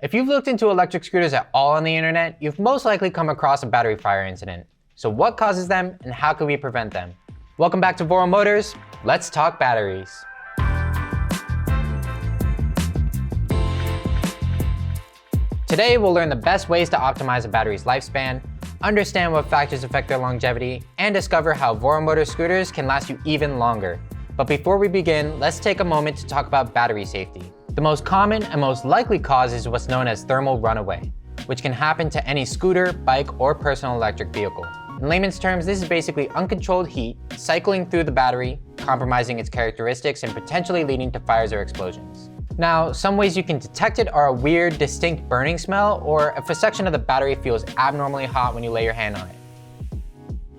If you've looked into electric scooters at all on the internet, you've most likely come across a battery fire incident. So what causes them and how can we prevent them? Welcome back to VoroMotors. Let's talk batteries. Today we'll learn the best ways to optimize a battery's lifespan, understand what factors affect their longevity, and discover how VoroMotors scooters can last you even longer. But before we begin, let's take a moment to talk about battery safety. The most common and most likely cause is what's known as thermal runaway, which can happen to any scooter, bike, or personal electric vehicle. In layman's terms, this is basically uncontrolled heat cycling through the battery, compromising its characteristics and potentially leading to fires or explosions. Now, some ways you can detect it are a weird, distinct burning smell, or if a section of the battery feels abnormally hot when you lay your hand on it.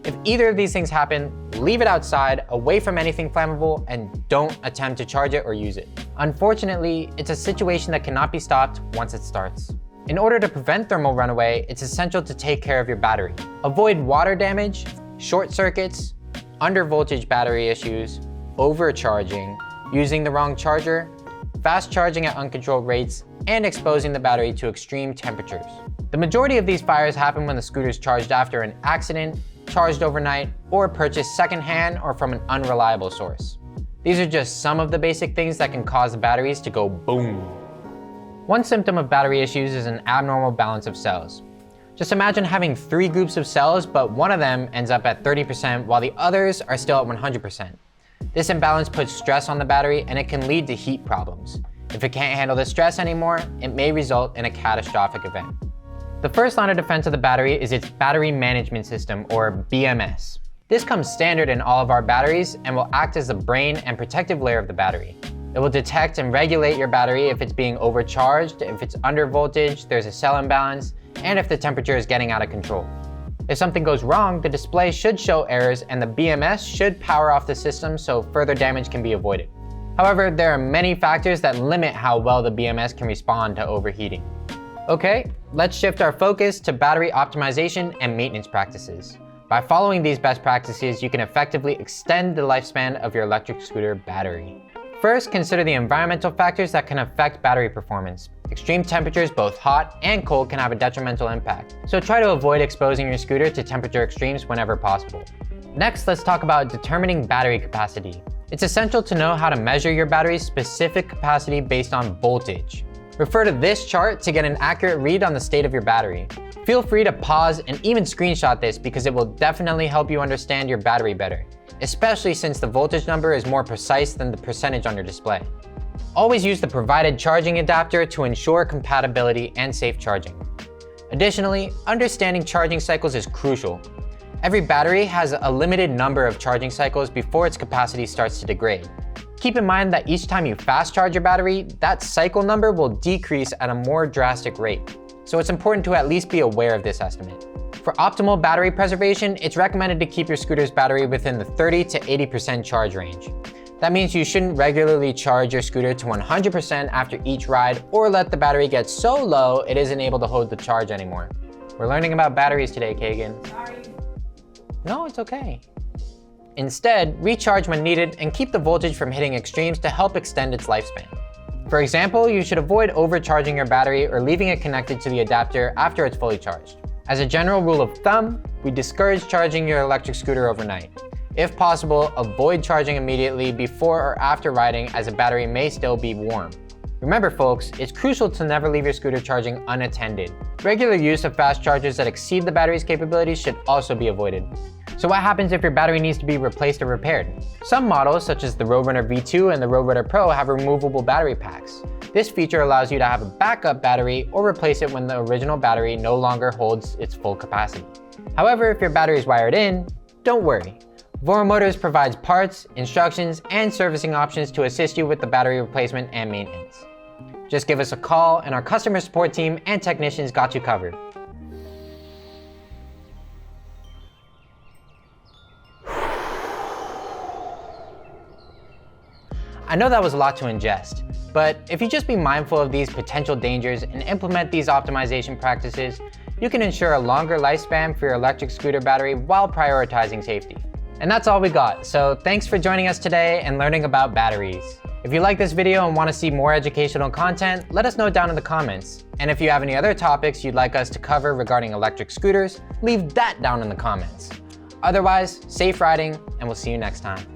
If either of these things happen, leave it outside, away from anything flammable, and don't attempt to charge it or use it. Unfortunately, it's a situation that cannot be stopped once it starts. In order to prevent thermal runaway, it's essential to take care of your battery. Avoid water damage, short circuits, under-voltage battery issues, overcharging, using the wrong charger, fast charging at uncontrolled rates, and exposing the battery to extreme temperatures. The majority of these fires happen when the scooter is charged after an accident, charged overnight, or purchased secondhand or from an unreliable source. These are just some of the basic things that can cause the batteries to go boom. One symptom of battery issues is an abnormal balance of cells. Just imagine having 3 groups of cells, but one of them ends up at 30% while the others are still at 100%. This imbalance puts stress on the battery and it can lead to heat problems. If it can't handle the stress anymore, it may result in a catastrophic event. The first line of defense of the battery is its battery management system, or BMS. This comes standard in all of our batteries and will act as the brain and protective layer of the battery. It will detect and regulate your battery if it's being overcharged, if it's under voltage, there's a cell imbalance, and if the temperature is getting out of control. If something goes wrong, the display should show errors and the BMS should power off the system so further damage can be avoided. However, there are many factors that limit how well the BMS can respond to overheating. Okay, let's shift our focus to battery optimization and maintenance practices. By following these best practices, you can effectively extend the lifespan of your electric scooter battery. First, consider the environmental factors that can affect battery performance. Extreme temperatures, both hot and cold, can have a detrimental impact, so try to avoid exposing your scooter to temperature extremes whenever possible. Next, let's talk about determining battery capacity. It's essential to know how to measure your battery's specific capacity based on voltage. Refer to this chart to get an accurate read on the state of your battery. Feel free to pause and even screenshot this because it will definitely help you understand your battery better, especially since the voltage number is more precise than the percentage on your display. Always use the provided charging adapter to ensure compatibility and safe charging. Additionally, understanding charging cycles is crucial. Every battery has a limited number of charging cycles before its capacity starts to degrade. Keep in mind that each time you fast charge your battery, that cycle number will decrease at a more drastic rate. So it's important to at least be aware of this estimate. For optimal battery preservation, it's recommended to keep your scooter's battery within the 30 to 80% charge range. That means you shouldn't regularly charge your scooter to 100% after each ride or let the battery get so low it isn't able to hold the charge anymore. We're learning about batteries today, Kagan. Sorry. No, it's okay. Instead, recharge when needed and keep the voltage from hitting extremes to help extend its lifespan. For example, you should avoid overcharging your battery or leaving it connected to the adapter after it's fully charged. As a general rule of thumb, we discourage charging your electric scooter overnight. If possible, avoid charging immediately before or after riding as the battery may still be warm. Remember folks, it's crucial to never leave your scooter charging unattended. Regular use of fast chargers that exceed the battery's capabilities should also be avoided. So what happens if your battery needs to be replaced or repaired? Some models, such as the Roadrunner V2 and the Roadrunner Pro, have removable battery packs. This feature allows you to have a backup battery or replace it when the original battery no longer holds its full capacity. However, if your battery is wired in, don't worry. VoroMotors provides parts, instructions, and servicing options to assist you with the battery replacement and maintenance. Just give us a call and our customer support team and technicians got you covered. I know that was a lot to ingest, but if you just be mindful of these potential dangers and implement these optimization practices, you can ensure a longer lifespan for your electric scooter battery while prioritizing safety. And that's all we got, so thanks for joining us today and learning about batteries. If you like this video and want to see more educational content, let us know down in the comments. And if you have any other topics you'd like us to cover regarding electric scooters, leave that down in the comments. Otherwise, safe riding, and we'll see you next time.